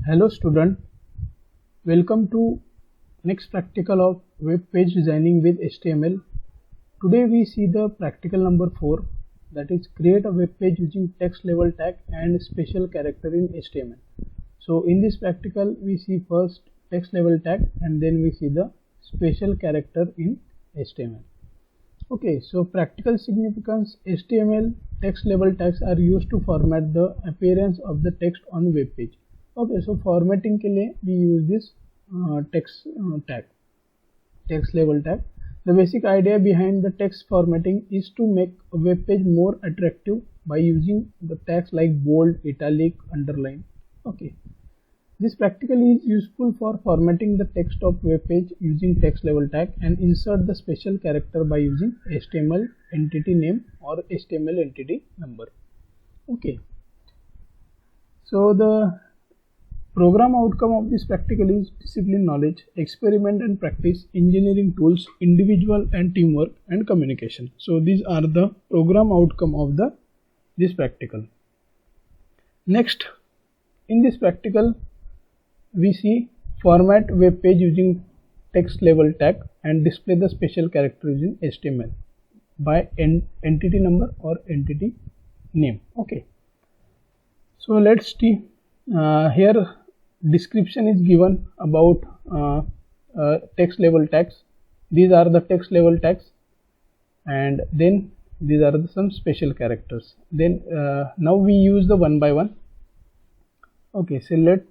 Hello student, welcome to next practical of web page designing with HTML. Today we see the practical number 4, that is create a web page using text level tag and special character in HTML. So in this practical we see first text level tag and then we see the special character in HTML. Okay, so practical significance: HTML text level tags are used to format the appearance of the text on web page. Okay, so formatting के लिए we use this text level tag. The basic idea behind the text formatting is to make a web page more attractive by using the tags like bold, italic, underline. Okay, this practically is useful for formatting the text of web page using text level tag and insert the special character by using HTML entity name or HTML entity number. Okay, so the program outcome of this practical is discipline knowledge, experiment and practice, engineering tools, individual and teamwork, and communication. So these are the program outcome of this practical. Next, in this practical we see format web page using text level tag and display the special character using HTML by entity number or entity name. Okay, so let's see. Here description is given about text level tags. These are the text level tags, and then these are some special characters. Then now we use the one by one. Okay, so let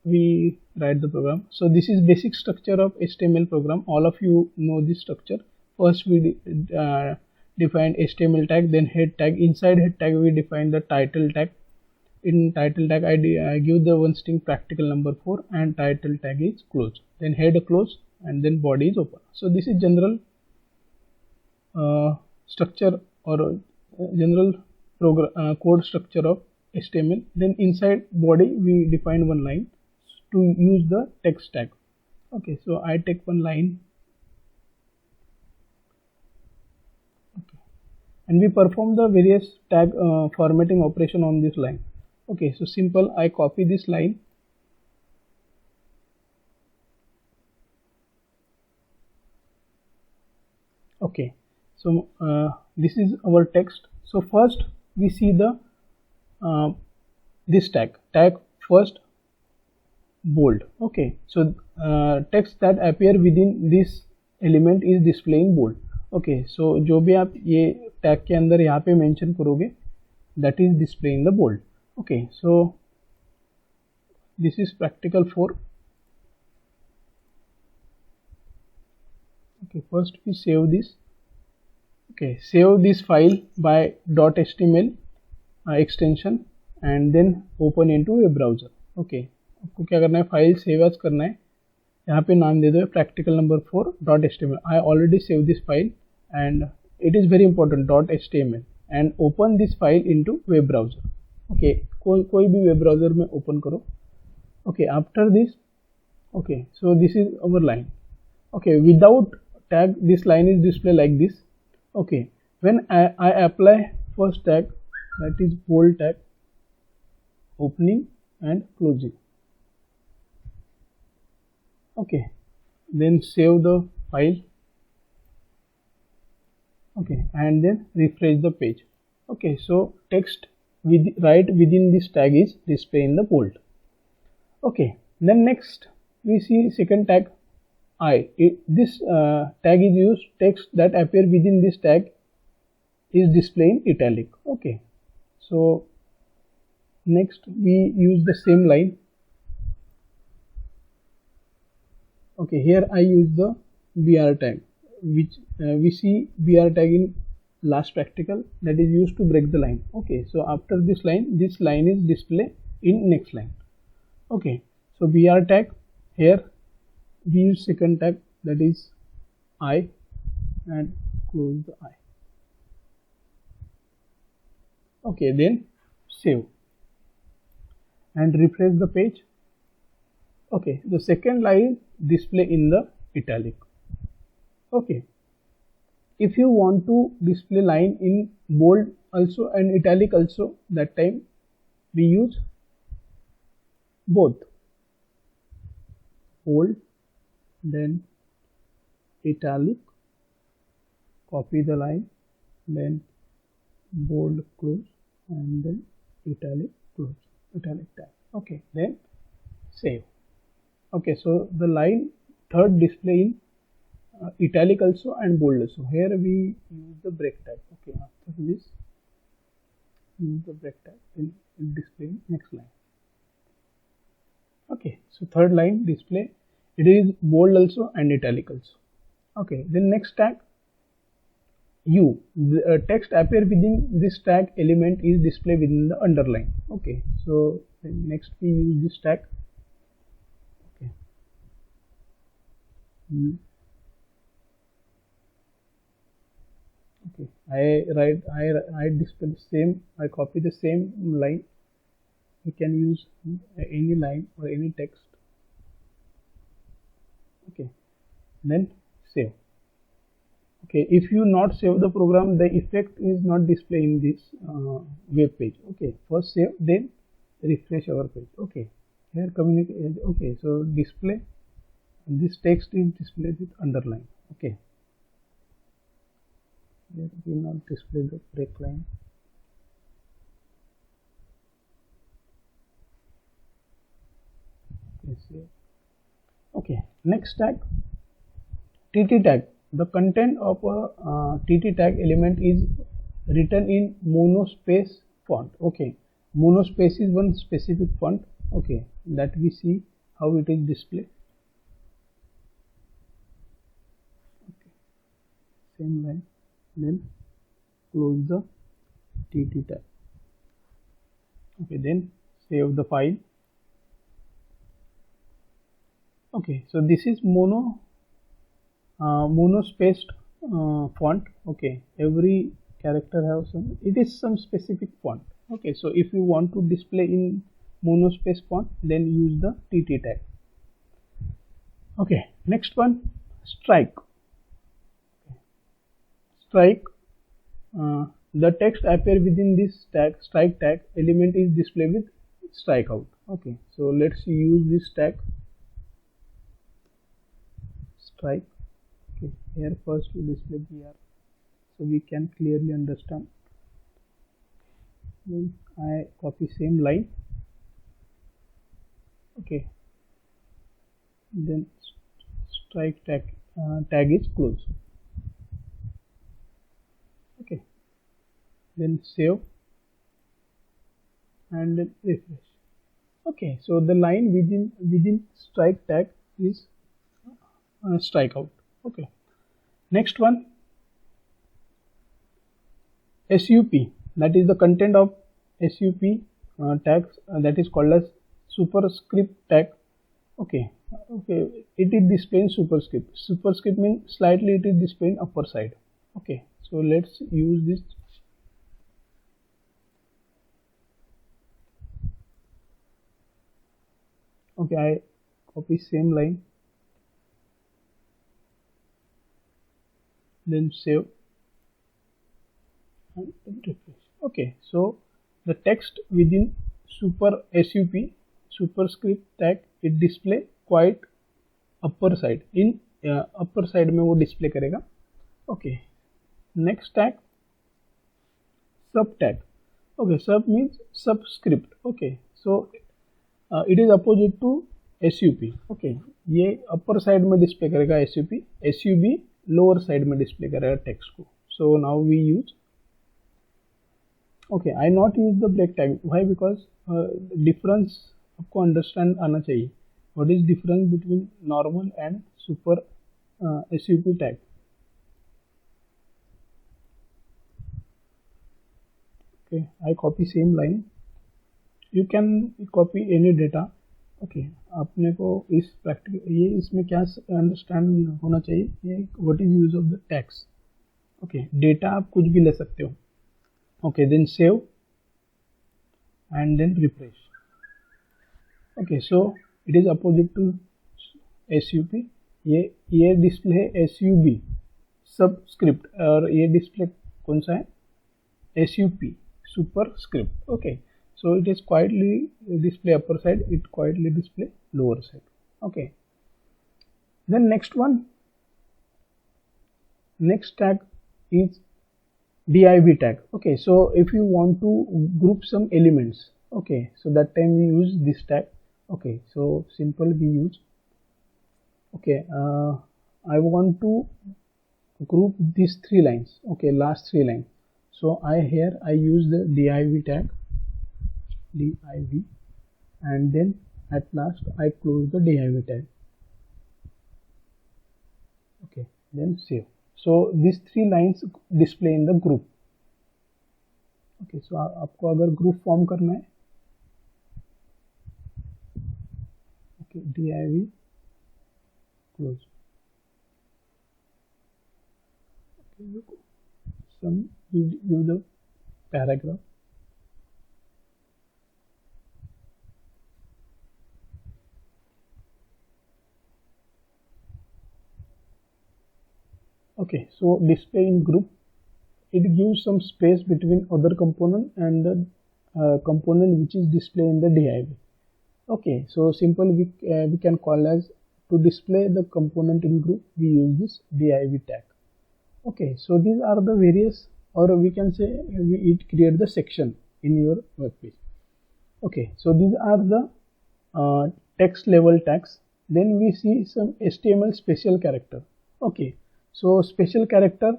we write the program. So this is basic structure of HTML program. All of you know this structure. First we define HTML tag, then head tag. Inside head tag we define the title tag. In title tag I give the one string practical number 4 and title tag is close, then head close, and then body is open. So this is general structure or general program code structure of HTML. Then inside body we define one line to use the text tag. Okay, so I take one line. Okay, and we perform the various tag formatting operation on this line. Okay, so simple, I copy this line. Okay, so this is our text. So first we see the this tag first bold. Okay, so text that appear within this element is displaying bold. Okay, so जो भी आप ये tag के अंदर यहाँ पे mention करोगे, that is displaying the bold. Okay, so this is practical 4. Okay, first we save this. Okay, save this file by .html extension and then open into a browser. Okay, आपको क्या करना है, file save as करना है. यहाँ पे नाम दे दो practical number 4.html. I already saved this file and it is very important .html and open this file into web browser. Okay, कोई भी वेब ब्राउजर में ओपन करो. Okay, after this, okay, so this is our line. Okay, without tag this line is displayed like this. Okay, when I apply first tag, that is bold tag, opening and closing. Okay, then save the file. Okay, and then refresh the page. Okay, so text right within this tag is displayed in the bold. Okay, then next we see second tag this tag is used. Text that appear within this tag is displayed in italic. Okay, so next we use the same line. Okay, here I use the BR tag, which we see BR tag in last practical, that is used to break the line. Okay, so after this line is displayed in next line. Okay, so BR tag, here we use second tag, that is I, and close the I. Okay, then save and refresh the page. Okay, the second line display in the italic. Okay, if you want to display line in bold also and italic also, that time we use both bold, then italic, copy the line, then bold close, and then italic close, italic tag. Okay, then save. Okay, so the line third display in italic also and bold also. Here we use the break tag. Okay, after this use the break tag in display next line. Okay, so third line display, it is bold also and italic also. Okay, then next tag U, the text appear within this tag element is displayed within the underline. Okay, so then next we use this tag. Okay, okay, I display the same, I copy the same line. You can use any line or any text. Okay, then save. Okay, if you not save the program, the effect is not displayed in this web page. Okay, first save, then refresh our page. Okay, here communicate. Okay, so display, this text is displayed with underline. Okay, here we will not display the break line. Okay, next tag, TT tag. The content of a TT tag element is written in monospace font. Okay, monospace is one specific font. Okay, that we see how it is displayed. Okay, same line, then close the TT tag. Okay, then save the file. Okay, so this is monospaced font. Okay, every character has some, it is some specific font. Okay, so if you want to display in monospace font, then use the TT tag. Okay, next one, strike. Strike, the text appear within this tag, strike tag element is displayed with strikeout. Okay, so let's use this tag, strike. Okay, here first we display BR so we can clearly understand. Then I copy same line. Okay, then strike tag tag is closed. Okay, then save and then refresh. Okay, so the line within strike tag is strikeout. Okay, next one, SUP, that is the content of SUP tags that is called as superscript tag. Okay, okay, it is displaying superscript. Superscript means slightly it is displaying upper side. Okay, so let's use this. Okay, I copy same line, then save and refresh. Okay, so the text within superscript tag it display quite upper side, in upper side में वो display करेगा. Okay, next tag, sub tag. Okay, sub means subscript. Okay, so it is opposite to SUP. Okay, ये upper side में display करेगा SUP, SUB lower side में display करेगा text को. So now we use. Okay, I not use the break tag. Why? Because difference आपको understand आना चाहिए. What is difference between normal and super SUP tag? Okay, I copy same line. You can copy any data. Okay, आपने को इस practical ये इसमें क्या understand होना चाहिए, ये what is use of the tags. Okay, data आप कुछ भी ले सकते हो. Okay, then save and then refresh. Okay, so it is opposite to SUP. ये डिस्प्ले है SUB सबस्क्रिप्ट, और ये डिस्प्ले कौन सा है SUP superscript. Okay, So it is quietly display upper side, it quietly display lower side. Okay. Then next tag is div tag. Okay, so if you want to group some elements, okay, so that time we use this tag. Okay, so simple we use, okay, I want to group these 3 lines, okay, last 3 lines. So I use the div tag, div, and then at last I close the div tag. Okay, then save. So these 3 lines display in the group. Okay, so आपको अगर group form करना है, okay, div close. Okay, some use the paragraph. Okay, so display in group, it gives some space between other component and the component which is displayed in the div. Okay, so simple we can call as to display the component in group, we use this div tag. Okay, so these are the various, or we can say it create the section in your web page. Okay, so these are the text level tags. Then we see some HTML special character. Okay, so special character,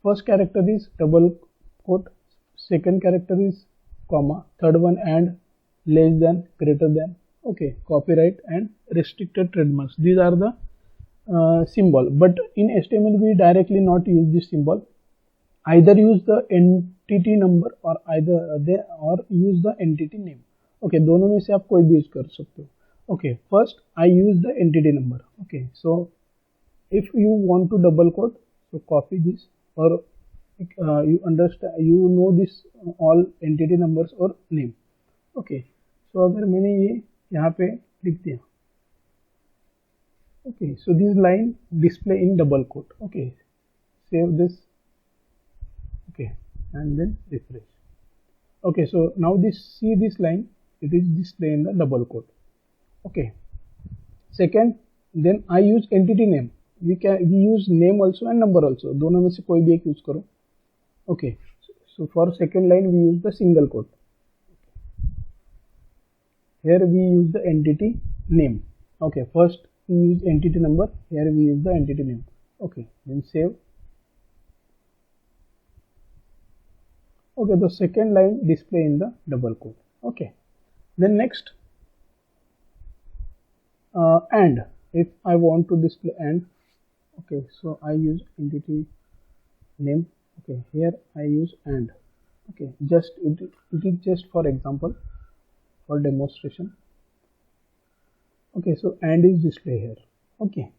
first character is double quote, second character is comma, third one and, less than, greater than, okay, copyright and restricted trademarks. These are the symbol, but in HTML we directly not use this symbol. Either use the entity number or use the entity name. Okay, दोनों में से आप कोई भी use कर सकते हो. Okay, first I use the entity number. Okay, so if you want to double quote, so copy this, or you understand, you know this all entity numbers or name. Okay, so अगर मैंने ये यहाँ पे लिख दिया, okay, so this line display in double quote. Okay, save this, okay, and then refresh. Okay, so now see this line, it is display in the double quote. Okay, second, then I use entity name. We use name also and number also, दोनों में से कोई भी एक use करो. Okay, so for second line we use the single quote. Here we use the entity name. Okay, first we use entity number, here we use the entity name. Okay, then save. Okay, the second line display in the double quote. Okay, then next and, if I want to display and, okay, so I use entity name. Okay, here I use and. Okay, just it is just for example, for demonstration. Okay, so and is display here. Okay,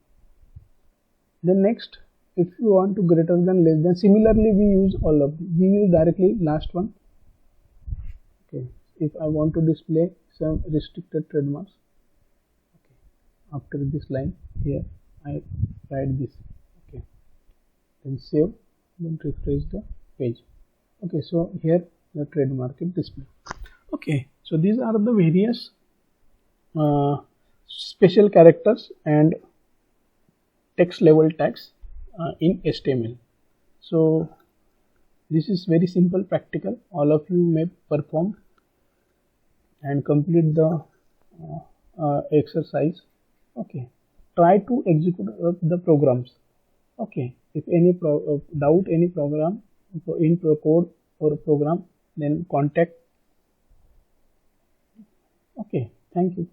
then next, if you want to greater than, less than, similarly we use all of them. We use directly last one. Okay, if I want to display some restricted trademarks, okay, after this line here I write this. Okay, then save, then refresh the page. Okay, so here the trademark is display. Okay, so these are the various special characters and text level tags in HTML. So this is very simple, practical. All of you may perform and complete the exercise. Okay, try to execute the programs. Okay, if any doubt any program in code or program, then contact. Okay, thank you.